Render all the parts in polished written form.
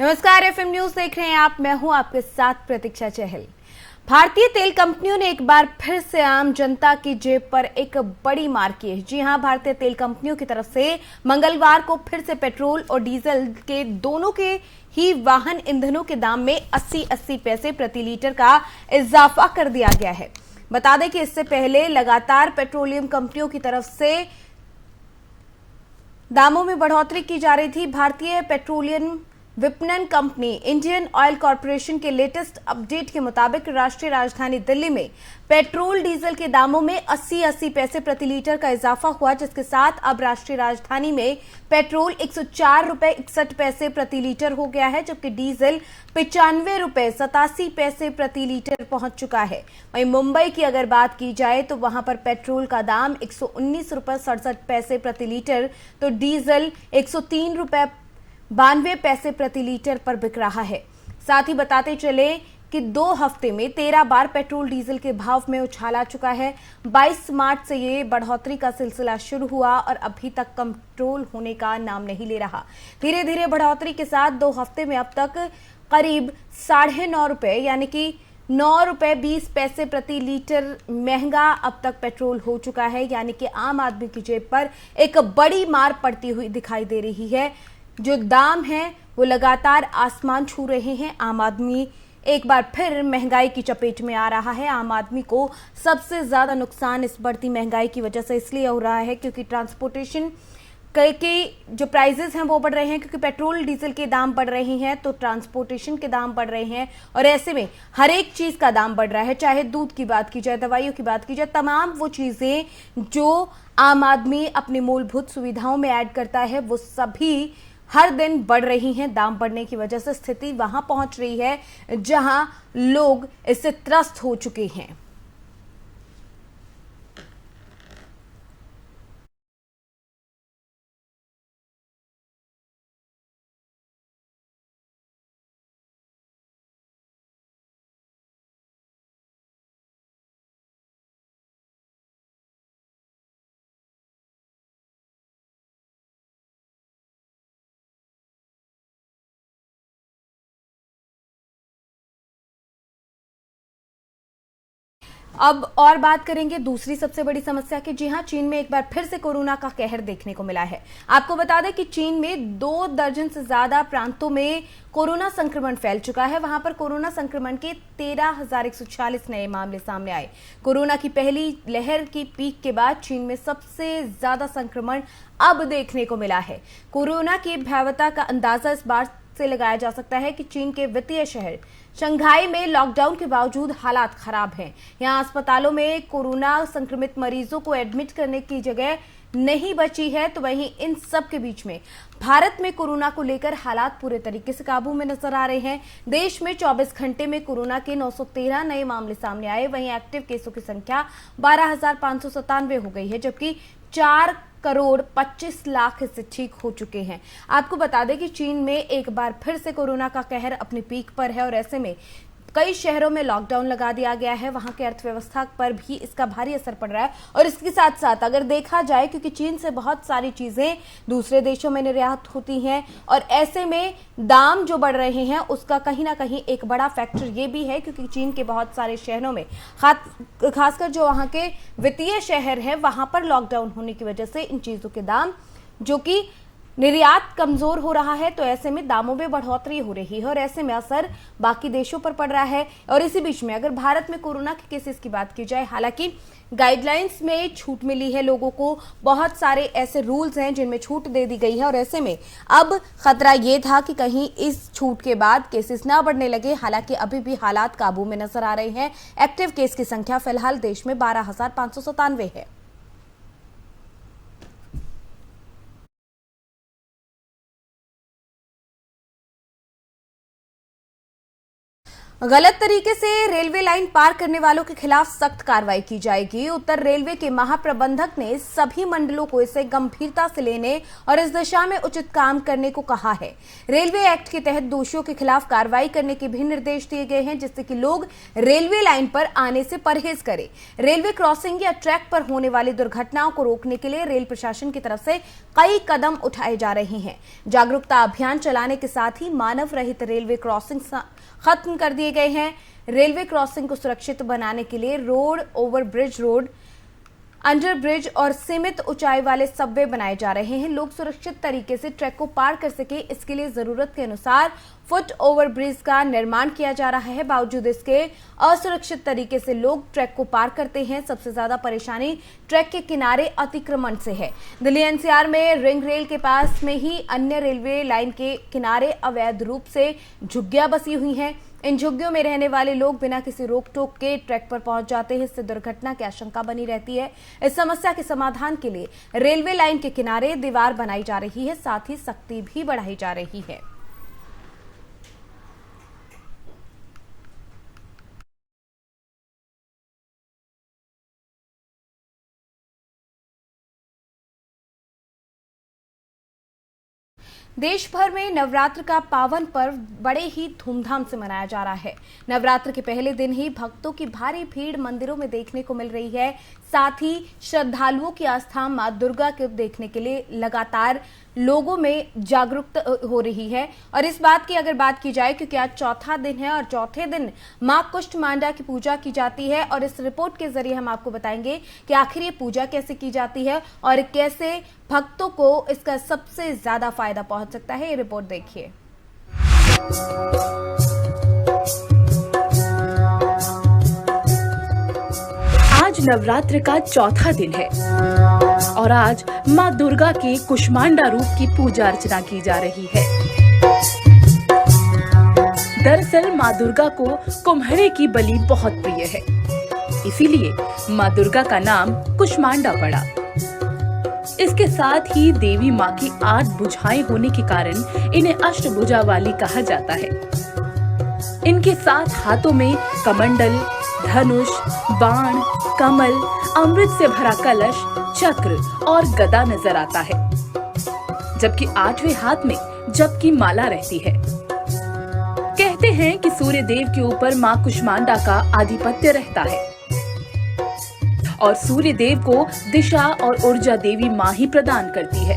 नमस्कार, FM news देख रहे हैं आप। मैं हूं आपके साथ प्रतीक्षा चहल। भारतीय तेल कंपनियों ने एक बार फिर से आम जनता की जेब पर एक बड़ी मार की है। जी हां, भारतीय तेल कंपनियों की तरफ से मंगलवार को फिर से पेट्रोल और डीजल के दोनों के ही वाहन ईंधनों के दाम में 80-80 पैसे प्रति लीटर का इजाफा कर दिया गया है। बता दें कि इससे पहले लगातार पेट्रोलियम कंपनियों की तरफ से दामों में बढ़ोतरी की जा रही थी। भारतीय पेट्रोलियम विपणन कंपनी इंडियन ऑयल कॉरपोरेशन के लेटेस्ट अपडेट के मुताबिक राष्ट्रीय राजधानी दिल्ली में पेट्रोल डीजल के दामों में 80-80 पैसे प्रति लीटर का इजाफा हुआ, जिसके साथ अब राष्ट्रीय राजधानी में पेट्रोल 104 रुपए 61 पैसे प्रति लीटर हो गया है, जबकि डीजल 95 रुपए 87 पैसे प्रति लीटर पहुंच चुका है। वहीं मुंबई की अगर बात की जाए तो वहां पर पेट्रोल का दाम 119 रुपए 67 पैसे प्रति लीटर तो डीजल 103 रुपए 92 पैसे प्रति लीटर पर बिक रहा है। साथ ही बताते चले कि 2 हफ्ते में 13 बार पेट्रोल डीजल के भाव में उछाल आ चुका है। 22 मार्च से ये बढ़ोतरी का सिलसिला शुरू हुआ और अभी तक कंट्रोल होने का नाम नहीं ले रहा। धीरे धीरे बढ़ोतरी के साथ 2 हफ्ते में अब तक करीब 9.5 रुपए यानी कि 9 रुपए 20 पैसे प्रति लीटर महंगा अब तक पेट्रोल हो चुका है। यानी कि आम आदमी की जेब पर एक बड़ी मार पड़ती हुई दिखाई दे रही है। जो दाम हैं वो लगातार आसमान छू रहे हैं। आम आदमी एक बार फिर महंगाई की चपेट में आ रहा है। आम आदमी को सबसे ज्यादा नुकसान इस बढ़ती महंगाई की वजह से इसलिए हो रहा है क्योंकि ट्रांसपोर्टेशन के जो प्राइजेस हैं वो बढ़ रहे हैं, क्योंकि पेट्रोल डीजल के दाम बढ़ रहे हैं तो ट्रांसपोर्टेशन के दाम बढ़ रहे हैं और ऐसे में हर एक चीज का दाम बढ़ रहा है। चाहे दूध की बात की जाए, दवाइयों की बात की जाए, तमाम वो चीजें जो आम आदमी अपनी मूलभूत सुविधाओं में ऐड करता है वो सभी हर दिन बढ़ रही हैं। दाम बढ़ने की वजह से स्थिति वहां पहुंच रही है जहां लोग इससे त्रस्त हो चुके हैं। अब और बात करेंगे दूसरी सबसे बड़ी समस्या की। जी हां, चीन में एक बार फिर से कोरोना का कहर देखने को मिला है। आपको बता दें कि चीन में 2 दर्जन से ज्यादा प्रांतों में कोरोना संक्रमण फैल चुका है। वहां पर कोरोना संक्रमण के 13,146 नए मामले सामने आए। कोरोना की पहली लहर की पीक के बाद चीन में सबसे ज्यादा संक्रमण अब देखने को मिला है। कोरोना की भयावहता का अंदाजा इस बार से लगाया जा सकता है कि चीन के वित्तीय शहर शंघाई में लॉकडाउन के बावजूद हालात खराब हैं। यहां अस्पतालों में कोरोना संक्रमित मरीजों को एडमिट करने की जगह नहीं बची है, तो वहीं इन सब के बीच में भारत में कोरोना को लेकर हालात पूरे तरीके से काबू में नजर आ रहे हैं। देश में 24 घंटे में कोरोना के 913 नए मामले सामने आए। वहीं एक्टिव केसों की संख्या 12,597 हो गई है, जबकि 4 करोड़ 25 लाख इससे ठीक हो चुके हैं। आपको बता दें कि चीन में एक बार फिर से कोरोना का कहर अपनी पीक पर है और ऐसे में कई शहरों में लॉकडाउन लगा दिया गया है। वहां की अर्थव्यवस्था पर भी इसका भारी असर पड़ रहा है और इसके साथ साथ अगर देखा जाए, क्योंकि चीन से बहुत सारी चीजें दूसरे देशों में निर्यात होती हैं और ऐसे में दाम जो बढ़ रहे हैं उसका कहीं ना कहीं एक बड़ा फैक्टर ये भी है, क्योंकि चीन के बहुत सारे शहरों में खासकर जो वहां के वित्तीय शहर है वहां पर लॉकडाउन होने की वजह से इन चीजों के दाम जो कि निर्यात कमजोर हो रहा है, तो ऐसे में दामों में बढ़ोतरी हो रही है और ऐसे में असर बाकी देशों पर पड़ रहा है। और इसी बीच में अगर भारत में कोरोना के केसेस की बात की जाए, हालांकि गाइडलाइंस में छूट मिली है लोगों को, बहुत सारे ऐसे रूल्स हैं जिनमें छूट दे दी गई है और ऐसे में अब खतरा ये था कि कहीं इस छूट के बाद केसेस ना बढ़ने लगे। हालांकि अभी भी हालात काबू में नजर आ रहे हैं। एक्टिव केस की संख्या फिलहाल देश में 12,597 है। गलत तरीके से रेलवे लाइन पार करने वालों के खिलाफ सख्त कार्रवाई की जाएगी। उत्तर रेलवे के महाप्रबंधक ने सभी मंडलों को इसे गंभीरता से लेने और इस दिशा में उचित काम करने को कहा है। रेलवे एक्ट के तहत दोषियों के खिलाफ कार्रवाई करने के भी निर्देश दिए गए हैं, जिससे कि लोग रेलवे लाइन पर आने से परहेज करें। रेलवे क्रॉसिंग या ट्रैक पर होने वाली दुर्घटनाओं को रोकने के लिए रेल प्रशासन की तरफ से कई कदम उठाए जा रहे हैं। जागरूकता अभियान चलाने के साथ ही मानव रहित रेलवे क्रॉसिंग खत्म कर दिए गए हैं। रेलवे क्रॉसिंग को सुरक्षित बनाने के लिए road, over bridge road, under bridge और सीमित ऊंचाई वाले सबवे बनाए जा रहे हैं। लोग सुरक्षित तरीके से ट्रैक को पार कर सके, इसके लिए जरूरत के अनुसार फुट ओवर ब्रिज का निर्माण किया जा रहा है। बावजूद इसके असुरक्षित तरीके से लोग ट्रैक को पार करते हैं। सबसे ज्यादा परेशानी ट्रैक के किनारे अतिक्रमण से है। दिल्ली एनसीआर में रिंग रेल के पास में ही अन्य रेलवे लाइन के किनारे अवैध रूप से झुग्गियां बसी हुई हैं। इन झुग्गियों में रहने वाले लोग बिना किसी रोक टोक के ट्रैक पर पहुंच जाते हैं। इससे दुर्घटना की आशंका बनी रहती है। इस समस्या के समाधान के लिए रेलवे लाइन के किनारे दीवार बनाई जा रही है, साथ ही सख्ती भी बढ़ाई जा रही है। देश भर में नवरात्र का पावन पर्व बड़े ही धूमधाम से मनाया जा रहा है। नवरात्र के पहले दिन ही भक्तों की भारी भीड़ मंदिरों में देखने को मिल रही है। साथ ही श्रद्धालुओं की आस्था मां दुर्गा को देखने के लिए लगातार लोगों में जागरूकता हो रही है। और इस बात की अगर बात की जाए, क्योंकि आज चौथा दिन है और चौथे दिन मां कुष्ठमांडा की पूजा की जाती है, और इस रिपोर्ट के जरिए हम आपको बताएंगे कि आखिर ये पूजा कैसे की जाती है और कैसे भक्तों को इसका सबसे ज्यादा फायदा पहुंच सकता है। ये रिपोर्ट देखिए। आज नवरात्र का चौथा दिन है और आज माँ दुर्गा के कुष्मांडा रूप की पूजा अर्चना की जा रही है। दरअसल माँ दुर्गा को कुम्हरे की बलि बहुत प्रिय है, इसीलिए माँ दुर्गा का नाम कुष्मांडा पड़ा। इसके साथ ही देवी माँ की 8 भुजाएं होने के कारण इन्हें अष्टभुजा वाली कहा जाता है। इनके 7 हाथों में कमंडल, धनुष, बाण, कमल, अमृत से भरा कलश, चक्र और गदा नजर आता है, जबकि 8वें हाथ में जप की माला रहती है। कहते हैं कि सूर्य देव के ऊपर माँ कुष्मांडा का आधिपत्य रहता है और सूर्य देव को दिशा और ऊर्जा देवी माँ ही प्रदान करती है।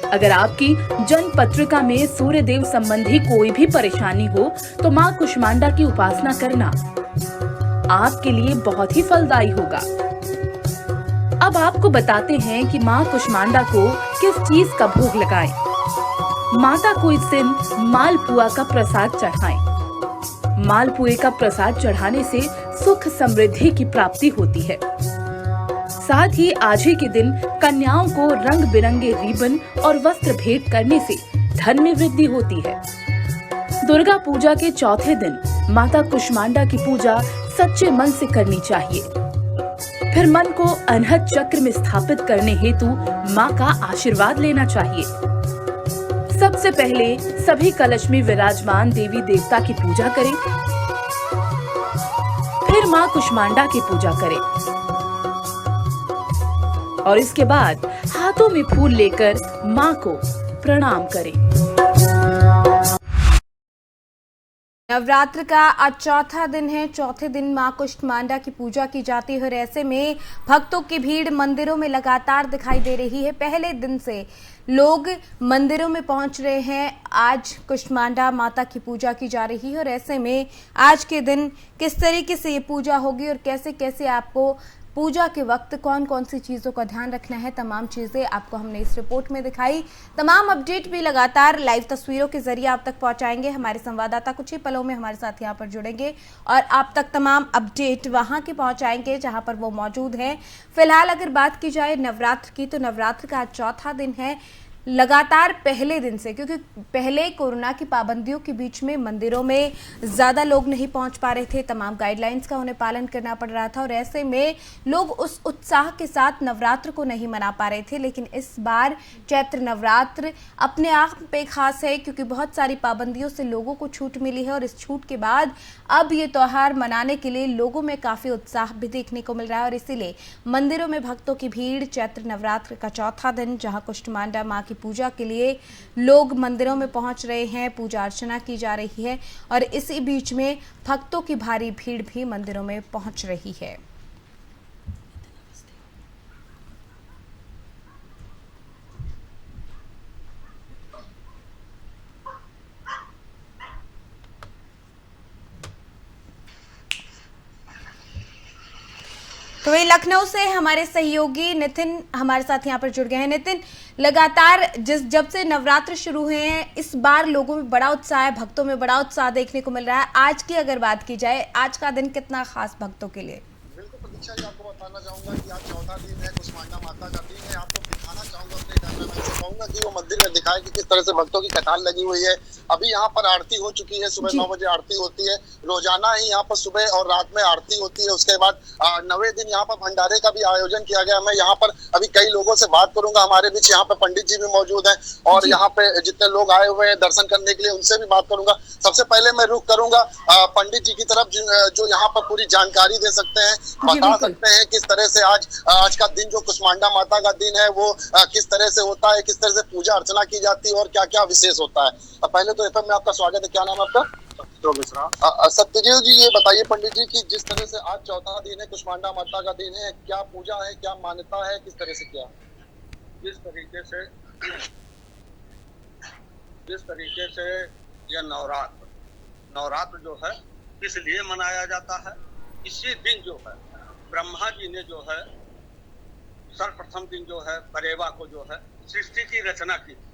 अगर आपकी जन्म पत्रिका में सूर्य देव संबंधी कोई भी परेशानी हो तो माँ कुष्मांडा की उपासना करना आपके लिए बहुत ही फलदायी होगा। अब आपको बताते हैं कि माँ कुष्मांडा को किस चीज का भोग लगाएं। माता को इस दिन मालपुआ का प्रसाद चढ़ाएं। मालपुए का प्रसाद चढ़ाने से सुख समृद्धि की प्राप्ति होती है। साथ ही आज ही के दिन कन्याओं को रंग बिरंगे रिबन और वस्त्र भेंट करने से धन में वृद्धि होती है। दुर्गा पूजा के चौथे दिन माता कुष्मांडा की पूजा सच्चे मन से करनी चाहिए। फिर मन को अनहद चक्र में स्थापित करने हेतु माँ का आशीर्वाद लेना चाहिए। सबसे पहले सभी कलश में विराजमान देवी देवता की पूजा करें, फिर माँ कुष्मांडा की पूजा करें और इसके बाद हाथों में फूल लेकर माँ को प्रणाम करें। नवरात्र का आज चौथा दिन है। चौथे दिन मां कुष्ठमांडा की पूजा की जाती है और ऐसे में भक्तों की भीड़ मंदिरों में लगातार दिखाई दे रही है। पहले दिन से लोग मंदिरों में पहुंच रहे हैं। आज कुष्ठमांडा माता की पूजा की जा रही है और ऐसे में आज के दिन किस तरीके से ये पूजा होगी और कैसे कैसे आपको पूजा के वक्त कौन कौन सी चीज़ों का ध्यान रखना है, तमाम चीज़ें आपको हमने इस रिपोर्ट में दिखाई। तमाम अपडेट भी लगातार लाइव तस्वीरों के जरिए आप तक पहुंचाएंगे। हमारे संवाददाता कुछ ही पलों में हमारे साथ यहां पर जुड़ेंगे और आप तक तमाम अपडेट वहां के पहुंचाएंगे जहां पर वो मौजूद हैं। फिलहाल अगर बात की जाए नवरात्र की, तो नवरात्र का आज चौथा दिन है। लगातार पहले दिन से, क्योंकि पहले कोरोना की पाबंदियों के बीच में मंदिरों में ज़्यादा लोग नहीं पहुंच पा रहे थे, तमाम गाइडलाइंस का उन्हें पालन करना पड़ रहा था और ऐसे में लोग उस उत्साह के साथ नवरात्र को नहीं मना पा रहे थे। लेकिन इस बार चैत्र नवरात्र अपने आप पे खास है, क्योंकि बहुत सारी पाबंदियों से लोगों को छूट मिली है और इस छूट के बाद अब ये त्यौहार मनाने के लिए लोगों में काफ़ी उत्साह भी देखने को मिल रहा है और इसीलिए मंदिरों में भक्तों की भीड़। चैत्र नवरात्र का चौथा दिन, जहां कुष्मांडा मां की पूजा के लिए लोग मंदिरों में पहुंच रहे हैं, पूजा अर्चना की जा रही है और इसी बीच में भक्तों की भारी भीड़ भी मंदिरों में पहुंच रही है। तो वही लखनऊ से हमारे सहयोगी नितिन हमारे साथ यहाँ पर जुड़ गए हैं। नितिन, लगातार जब से नवरात्र शुरू हुए हैं, इस बार लोगों में बड़ा उत्साह है, भक्तों में बड़ा उत्साह देखने को मिल रहा है। आज की अगर बात की जाए, आज का दिन कितना खास भक्तों के लिए? बिल्कुल प्रतीक्षा जी, आपको बताना चाहूंगा कि आज चौथा दिन है, कुष्मांडा माता का दिन है। आपको दिखाना चाहूंगा अपने कैमरामैन से कहूंगा कि वो मंदिर में दिखाए कि किस तरह से भक्तों की कतार लगी हुई है। अभी यहाँ पर आरती हो चुकी है, सुबह 9 बजे आरती होती है। रोजाना ही यहाँ पर सुबह और रात में आरती होती है। उसके बाद 9वें दिन यहाँ पर भंडारे का भी आयोजन किया गया। मैं यहाँ पर अभी कई लोगों से बात करूंगा। हमारे बीच यहाँ पे पंडित जी भी मौजूद हैं और यहाँ पे जितने लोग आए हुए हैं दर्शन करने के लिए, उनसे भी बात करूंगा। सबसे पहले मैं रुख करूंगा पंडित जी की तरफ, जो यहाँ पर पूरी जानकारी दे सकते हैं, बता सकते हैं किस तरह से आज का दिन, जो कुष्मांडा माता का दिन है, वो किस तरह से होता है, किस तरह से पूजा अर्चना की जाती है और क्या क्या विशेष होता है। पहले तो एफएम में आपका स्वागत है। क्या नाम है आपका? सत्यदेव जी, ये बताइए पंडित जी कि जिस तरह से आज चौथा दिन है, कुष्मांडा माता का दिन है, क्या पूजा है, क्या मान्यता है, किस तरह से क्या? जिस तरीके से यह नवरात्र जो है इसलिए मनाया जाता है। इसी दिन जो है ब्रह्मा जी ने जो है सर्वप्रथम दिन जो है परेवा को जो है सृष्टि की रचना की थी।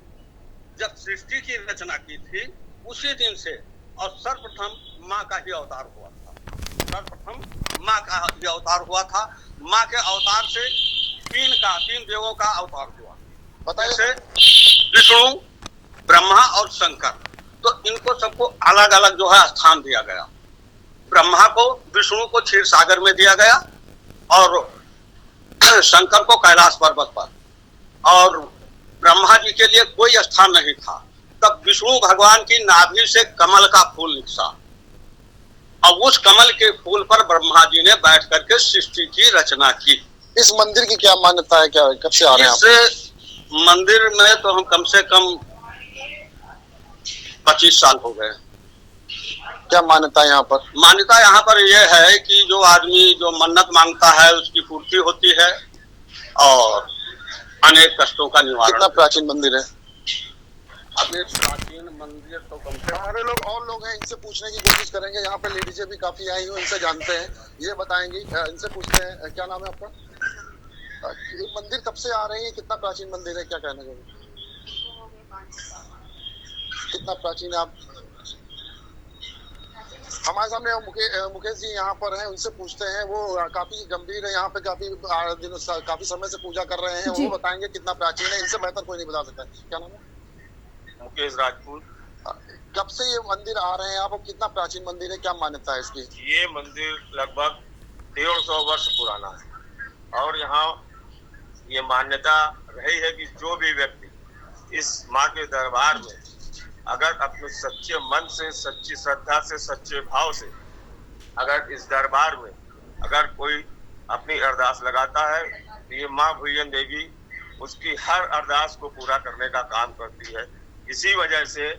जब सृष्टि की रचना की थी उसी दिन से, और सर्वप्रथम माँ का ही अवतार हुआ था। माँ के अवतार से तीन देवों का अवतार हुआ। बताइए। विष्णु, ब्रह्मा और शंकर, तो इनको सबको अलग अलग जो है स्थान दिया गया। ब्रह्मा को, विष्णु को क्षीर सागर में दिया गया और शंकर को कैलाश पर्वत पर, और ब्रह्मा जी के लिए कोई स्थान नहीं था। तब विष्णु भगवान की नाभि से कमल का फूल निकला और उस कमल के फूल पर ब्रह्मा जी ने बैठ करके सृष्टि की रचना की। इस मंदिर की क्या मान्यता है, क्या कब से आ रहे हैं इस मंदिर में तो हम कम से कम 25 साल हो गए। क्या मान्यता यहाँ पर? मान्यता यहाँ पर यह है कि जो आदमी जो मन्नत मांगता है उसकी पूर्ति होती है और अनेक कष्टों का निवारण। कितना प्राचीन मंदिर है? अभी प्राचीन मंदिर तो कम से हमारे लोग और लोग हैं, इनसे पूछने की कोशिश करेंगे। यहाँ पे लेडीजें भी काफी आई हुई, इनसे जानते हैं, ये बताएंगी। इनसे पूछते हैं, क्या नाम है आपका? ये मंदिर कब से आ रही है, कितना प्राचीन मंदिर है, क्या कहना चाहिए? कितना प्राचीन है? आप हमारे सामने मुकेश जी यहाँ पर हैं, उनसे पूछते हैं। वो काफी गंभीर है, यहाँ पे काफी समय से पूजा कर रहे हैं। वो बताएंगे कितना प्राचीन है, इनसे बेहतर कोई नहीं बता सकता है। क्या नाम है? मुकेश राजपूत। कब से ये मंदिर आ रहे हैं आप, कितना प्राचीन मंदिर है, क्या मान्यता है इसकी? ये मंदिर लगभग 150 वर्ष पुराना है और यहाँ ये मान्यता रही है कि जो भी व्यक्ति इस माँ के दरबार में अगर अपने सच्चे मन से, सच्ची श्रद्धा से, सच्चे भाव से अगर इस दरबार में अगर कोई अपनी अरदास लगाता है तो ये माँ भुजंग देवी उसकी हर अरदास को पूरा करने का काम करती है। इसी वजह से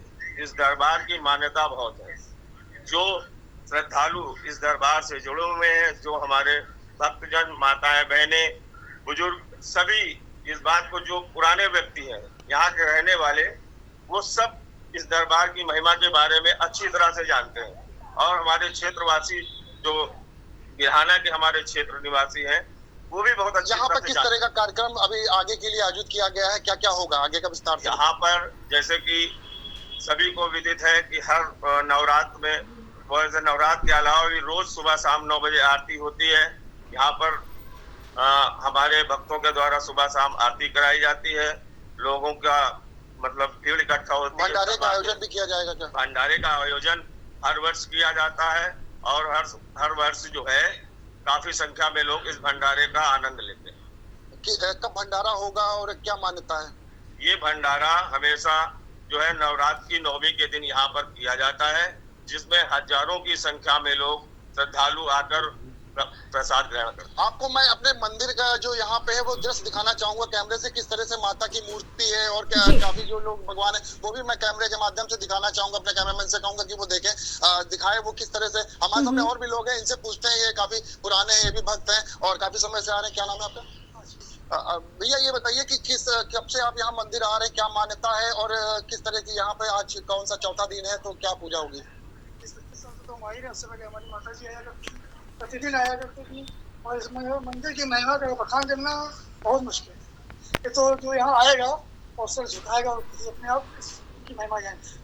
इस दरबार की मान्यता बहुत है। जो श्रद्धालु इस दरबार से जुड़े हुए हैं, जो हमारे भक्तजन, माताएं, बहनें, बुजुर्ग, सभी इस बात को, जो पुराने व्यक्ति हैं यहाँ के रहने वाले, वो सब इस दरबार की महिमा के बारे में अच्छी तरह से जानते हैं। और हमारे क्षेत्रवासी जो बिहाना के हमारे क्षेत्र निवासी हैं, वो भी बहुत अच्छी यहाँ पर किस तरह का कार्यक्रम अभी आगे के लिए आयोजित किया गया है, क्या क्या होगा आगे का विस्तार? यहाँ पर जैसे कि सभी को विदित है कि हर नवरात्र में, वैसे नवरात्र के अलावा भी रोज सुबह शाम 9 बजे आरती होती है। यहाँ पर हमारे भक्तों के द्वारा सुबह शाम आरती कराई जाती है। लोगों का मतलब भीड़ इकट्ठा होती है। भंडारे का आयोजन भी किया जाएगा क्या? भंडारे का आयोजन हर वर्ष किया जाता है और हर वर्ष जो है काफी संख्या में लोग इस भंडारे का आनंद लेते हैं। कब भंडारा होगा और क्या मान्यता है? ये भंडारा हमेशा जो है नवरात्र की 9वीं के दिन यहाँ पर किया जाता है, जिसमें हजारों की संख्या में लोग श्रद्धालु आकर प्रसाद ग्रहण करते हैं। आपको मैं अपने मंदिर का जो यहाँ पे है वो दृश्य दिखाना चाहूंगा कैमरे से, किस तरह से माता की मूर्ति है और काफी जो लोग भगवान है वो भी मैं कैमरे के माध्यम से दिखाना चाहूंगा। अपने कैमरामैन से कहूंगा कि वो देखे दिखाए वो किस तरह से। हमारे सामने और भी लोग हैं, इनसे पूछते हैं। ये काफी पुराने ये भी भक्त हैं और काफी समय से आ रहे हैं। क्या नाम है आपका? भैया ये बताइए कि कब से आप यहाँ मंदिर आ रहे हैं, क्या मान्यता है और किस तरह की यहाँ पे आज कौन सा चौथा दिन है तो क्या पूजा होगी? तो हमारी माता जी आया करती, प्रतिदिन आया करती थी और इस मंदिर की महिमा का बखान करना बहुत मुश्किल है। ये तो जो यहाँ आएगा और सर झुकाएगा और अपने आप की महिमा जाएगी।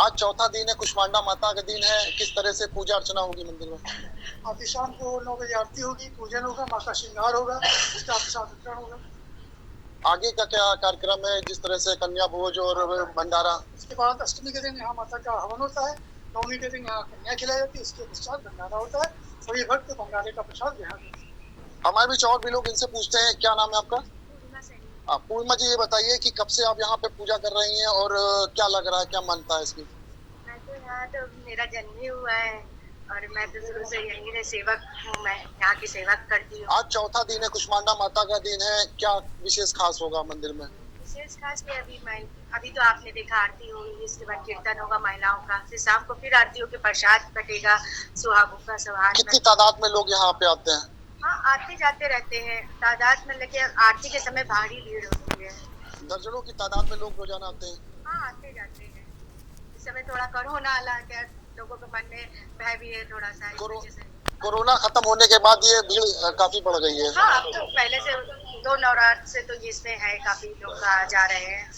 आज चौथा दिन है, कुष्मांडा माता का दिन है। किस तरह से पूजा अर्चना होगी मंदिर में? आती शाम को 9 बजे आरती होगी, पूजन होगा, माँ का श्रृंगार होगा, उसका प्रसाद वितरण होगा। आगे का क्या कार्यक्रम है? जिस तरह से कन्या भोज और भंडारा। उसके बाद अष्टमी के दिन यहाँ माता का हवन होता है, 9वीं के दिन यहाँ कन्या खिलाई जाती है, उसके पश्चात भंडारा होता है। सभी भक्त भंडारे का प्रसाद ग्रहण करते हैं। हमारे बीच और भी लोग, इनसे पूछते हैं। क्या नाम है आपका? पूर्णिमा जी, ये बताइए कि कब से आप यहाँ पे पूजा कर रही हैं और क्या लग रहा है, क्या मानता है इसकी? मैं तो यहाँ तो मेरा जन्म ही हुआ है और मैं तो शुरू से यहीं से सेवक हूँ, मैं यहाँ की सेवक करती हूँ। आज चौथा दिन है, कुष्मांडा माता का दिन है। क्या विशेष खास होगा मंदिर में? विशेष खास के अभी तो आपने देखा आरती होगी, इसके बाद कीर्तन होगा महिलाओं का, फिर शाम को फिर आरती होकर प्रसाद कटेगा, सुहागों का सवार। कितनी तादाद में लोग यहाँ पे आते हैं? हाँ, आते जाते रहते हैं तादाद में, लेकिन आरती के समय भारी भीड़ होती है। दर्जनों की तादाद में लोग रोजाना आते हैं। हाँ, आते जाते हैं। इस समय थोड़ा कोरोना आ गया, लोगों के मन में भय भी है थोड़ा सा। कोरोना खत्म होने के बाद ये भीड़ काफी बढ़ गई है। हाँ, अब तो पहले से 2 नवरात्र से तो जिसमें है काफी लोग आ जा रहे हैं।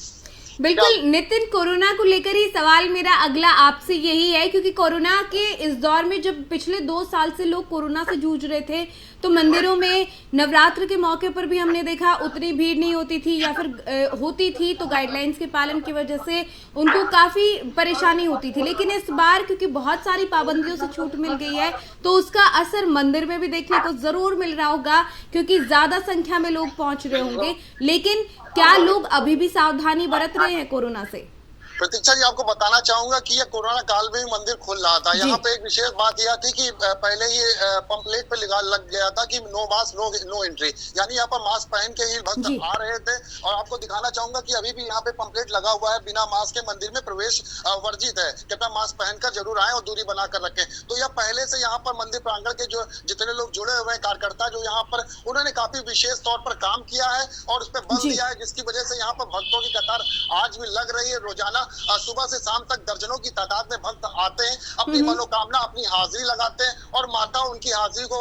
बिल्कुल नितिन, कोरोना को लेकर ही सवाल मेरा अगला आपसे यही है, क्योंकि कोरोना के इस दौर में जब पिछले 2 साल से लोग कोरोना से जूझ रहे थे तो मंदिरों में नवरात्र के मौके पर भी हमने देखा उतनी भीड़ नहीं होती थी, या फिर होती थी तो गाइडलाइंस के पालन की वजह से उनको काफी परेशानी होती थी। लेकिन इस बार क्योंकि बहुत सारी पाबंदियों से छूट मिल गई है तो उसका असर मंदिर में भी देखने को जरूर मिल रहा होगा, क्योंकि ज्यादा संख्या में लोग पहुंच रहे होंगे। लेकिन क्या लोग अभी भी सावधानी बरत रहे हैं कोरोना से? प्रतीक्षा जी, आपको बताना चाहूंगा कि ये कोरोना काल में भी मंदिर खुल रहा था। यहाँ पे एक विशेष बात यह थी कि पहले ये पंपलेट पे लग गया था कि नो मास्क नो एंट्री, यानी यहाँ पर मास्क पहन के ही भक्त आ रहे थे। और आपको दिखाना चाहूंगा कि अभी भी यहाँ पे पंपलेट लगा हुआ है, बिना मास्क के मंदिर में प्रवेश वर्जित है, कृपया मास्क पहनकर जरूर आए और दूरी बनाकर रखें। तो यह पहले से यहाँ पर मंदिर प्रांगण के जो जितने लोग जुड़े हुए हैं कार्यकर्ता जो यहाँ पर, उन्होंने काफी विशेष तौर पर काम किया है और उस पर बल दिया है, जिसकी वजह से यहाँ पर भक्तों की कतार आज भी लग रही है। रोजाना सुबह से शाम तक दर्जनों की तादाद में भक्त आते हैं, अपनी मनोकामना, अपनी हाजिरी लगाते हैं और माता उनकी हाजिरी को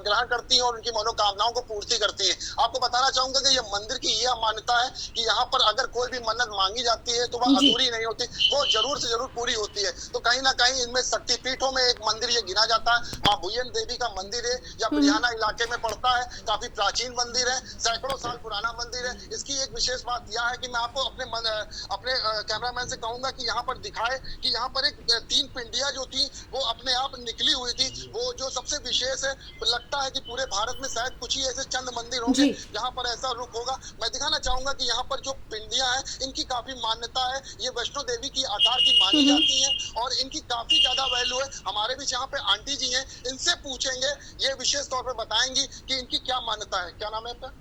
ग्रहण करती है और उनकी मनोकामनाओं को पूर्ति करती है। आपको बताना चाहूंगा कि ये मंदिर की यह मान्यता है कि यहाँ पर अगर कोई भी मन्नत मांगी जाती है तो वह अधूरी नहीं होती, वो जरूर से जरूर पूरी होती है। तो कहीं ना कहीं इनमें शक्तिपीठों में एक मंदिर ये गिना जाता है। माँ भुयन देवी का मंदिर है, या बिरहाना इलाके में पड़ता है, काफी प्राचीन मंदिर है, सैकड़ों साल पुराना मंदिर है। इसकी एक विशेष बात यह है कि मैं आपको अपने कैमरामैन से कहूंगा कि यहाँ पर दिखाए कि यहाँ पर एक 3 पिंडियां जो थी वो अपने आप निकली हुई थी। वो जो सबसे विशेष है, लगता है कि पूरे भारत में शायद कुछ ही ऐसे चंद मंदिर होंगे जहाँ पर ऐसा रुख होगा। मैं दिखाना चाहूंगा कि यहाँ पर जो पिंडियां हैं इनकी काफी मान्यता है। ये वैष्णो देवी की आकार की मानी जाती है और इनकी काफी ज्यादा वैल्यू है। हमारे बीच यहाँ पे आंटी जी हैं, इनसे पूछेंगे, ये विशेष तौर पर बताएंगी कि इनकी क्या मान्यता है। क्या नाम है आपका?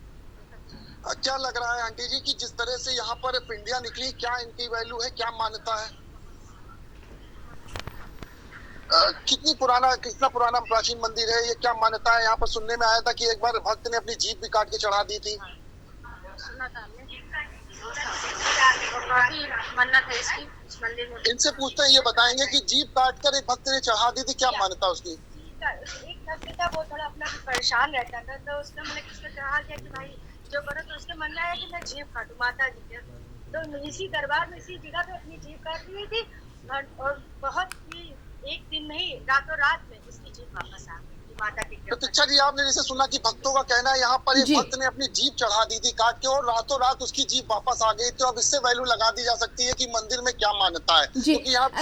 क्या लग रहा है आंटी जी कि जिस तरह से यहाँ पर पिंडियां निकली, क्या इनकी वैल्यू है, क्या मान्यता है? कितना पुराना प्राचीन मंदिर है, ये क्या मान्यता है? यहाँ पर सुनने में आया था कि एक बार भक्त ने अपनी जीभ भी काट के चढ़ा दी थी। मन्नत है इसकी इस मंदिर में। इनसे पूछते हैं, ये बताएंगे कि जीभ काट कर एक भक्त ने चढ़ा दी थी, क्या मान्यता उसकी? एक भक्त था, वो थोड़ा अपना परेशान रहता था तो उसने मैंने किसको कहा कि भाई जो करो, तो उसके मन में आया कि मैं जीभ काटूं माता जी के। तो इसी दरबार में इसी जगह पे अपनी जीभ काट दी थी और बहुत ही एक दिन में ही रातों रात में उसकी जीभ वापस आ गई। माता की कृपा। प्रतीक्षा जी, आपने जैसे सुना कि भक्तों का कहना है यहाँ पर एक भक्त ने अपनी जीप चढ़ा दी थी काट के और रातों रात उसकी जीप वापस आ गई, तो अब इससे वैल्यू लगा दी जा सकती है कि मंदिर में क्या मान्यता है। जी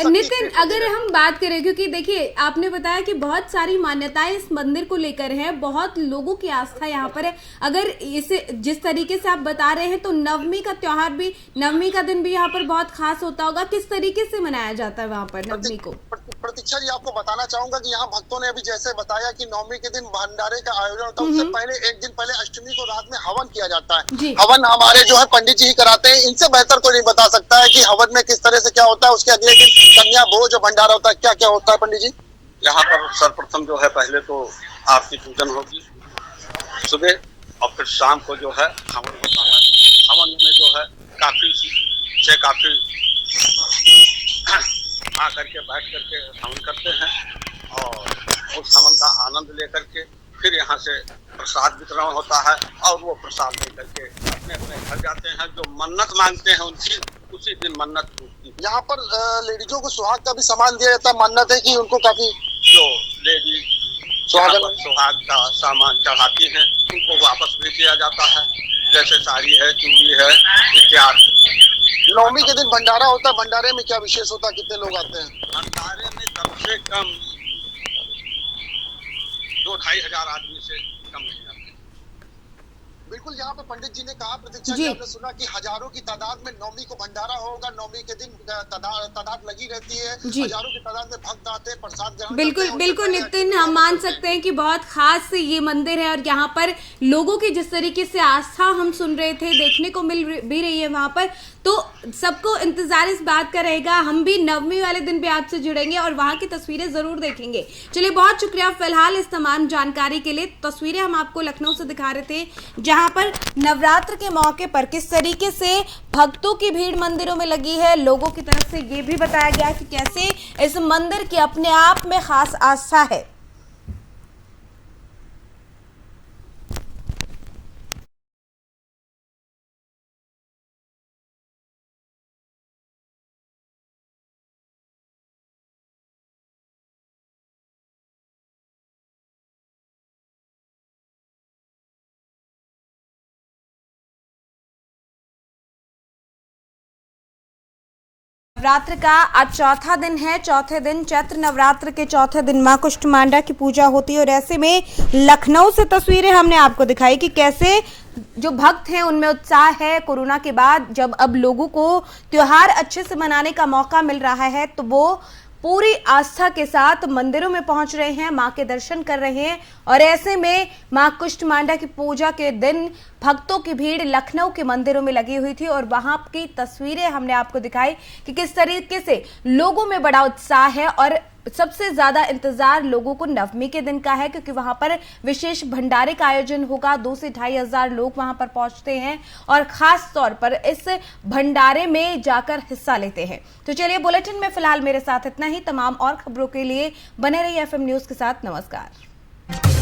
नितिन, अगर हम बात करें, क्योंकि देखिए आपने बताया कि बहुत सारी मान्यताएं इस मंदिर को लेकर हैं, बहुत लोगों की आस्था यहाँ पर है, अगर इसे जिस तरीके से आप बता रहे हैं तो नवमी का त्योहार भी, नवमी का दिन भी यहाँ पर बहुत खास होता होगा, किस तरीके से मनाया जाता है वहाँ पर नवमी को? प्रतीक्षा जी, आपको बताना चाहूंगा कि यहाँ भक्तों ने अभी जैसे बताया कि नवमी के दिन भंडारे का आयोजन होता है, उससे पहले एक दिन पहले अष्टमी को रात में हवन किया जाता है। हवन हमारे जो है पंडित जी ही कराते हैं, इनसे बेहतर कोई नहीं बता सकता है कि हवन में किस तरह से क्या होता है। उसके अगले दिन कन्या भोज जो भंडारा होता है, क्या क्या होता है पंडित जी? यहाँ पर सर्वप्रथम जो है पहले तो आरती पूजन होगी सुबह, और फिर शाम को जो है हवन होता है। हवन में जो है काफी से काफी आकर के बैठ करके हवन करते हैं और उस हवन का आनंद लेकर के फिर यहाँ से प्रसाद वितरण होता है और वो प्रसाद लेकर के अपने अपने घर जाते हैं। जो मन्नत मांगते हैं उनकी उसी दिन मन्नत पूरी। यहाँ पर लेडीजों को सुहाग का भी सामान दिया जाता है, मान्यता है कि उनको काफी जो लेडी सुहाग का सामान चढ़ाती हैं उनको वापस भी दिया जाता है, जैसे साड़ी है, चूड़ी है इत्यादि। नवमी के दिन भंडारा होता है, भंडारे में क्या विशेष होता है, कितने लोग आते हैं? भंडारे में कम से कम 2-2.5 हजार आदमी से कम नहीं आते। बिल्कुल, यहाँ पे पंडित जी ने कहा, प्रतीक्षा जी आपने सुना कि हजारों की तादाद में नवमी को भंडारा होगा। नवमी के दिन तादाद लगी रहती है, हजारों की तादाद में भक्त आते हैं, प्रसाद ग्रहण। बिल्कुल बिल्कुल नितिन, हम मान सकते हैं कि बहुत खास ये मंदिर है और यहाँ पर लोगों की जिस तरीके से आस्था हम सुन रहे थे, देखने को मिल भी रही है वहां पर, तो सबको इंतजार इस बात का रहेगा। हम भी नवमी वाले दिन भी आपसे जुड़ेंगे और वहां की तस्वीरें जरूर देखेंगे। चलिए, बहुत शुक्रिया फिलहाल इस तमाम जानकारी के लिए। तस्वीरें हम आपको लखनऊ से दिखा रहे थे, जहां पर नवरात्र के मौके पर किस तरीके से भक्तों की भीड़ मंदिरों में लगी है। लोगों की तरफ से ये भी बताया गया कि कैसे इस मंदिर की अपने आप में खास आस्था है। नवरात्र का आज चौथा दिन है। चौथे दिन चैत्र नवरात्र के चौथे दिन मां कुष्मांडा की पूजा होती है और ऐसे में लखनऊ से तस्वीरें हमने आपको दिखाई कि कैसे जो भक्त हैं उनमें उत्साह है। कोरोना के बाद जब अब लोगों को त्योहार अच्छे से मनाने का मौका मिल रहा है तो वो पूरी आस्था के साथ मंदिरों में पहुंच रहे हैं, मां के दर्शन कर रहे हैं और ऐसे में मां कुष्मांडा की पूजा के दिन भक्तों की भीड़ लखनऊ के मंदिरों में लगी हुई थी और वहां की तस्वीरें हमने आपको दिखाई कि किस तरीके से लोगों में बड़ा उत्साह है। और सबसे ज्यादा इंतजार लोगों को नवमी के दिन का है, क्योंकि वहां पर विशेष भंडारे का आयोजन होगा। 2 से 2.5 हजार लोग वहां पर पहुंचते हैं और खास तौर पर इस भंडारे में जाकर हिस्सा लेते हैं। तो चलिए, बुलेटिन में फिलहाल मेरे साथ इतना ही। तमाम और खबरों के लिए बने रहिए FM न्यूज के साथ। नमस्कार।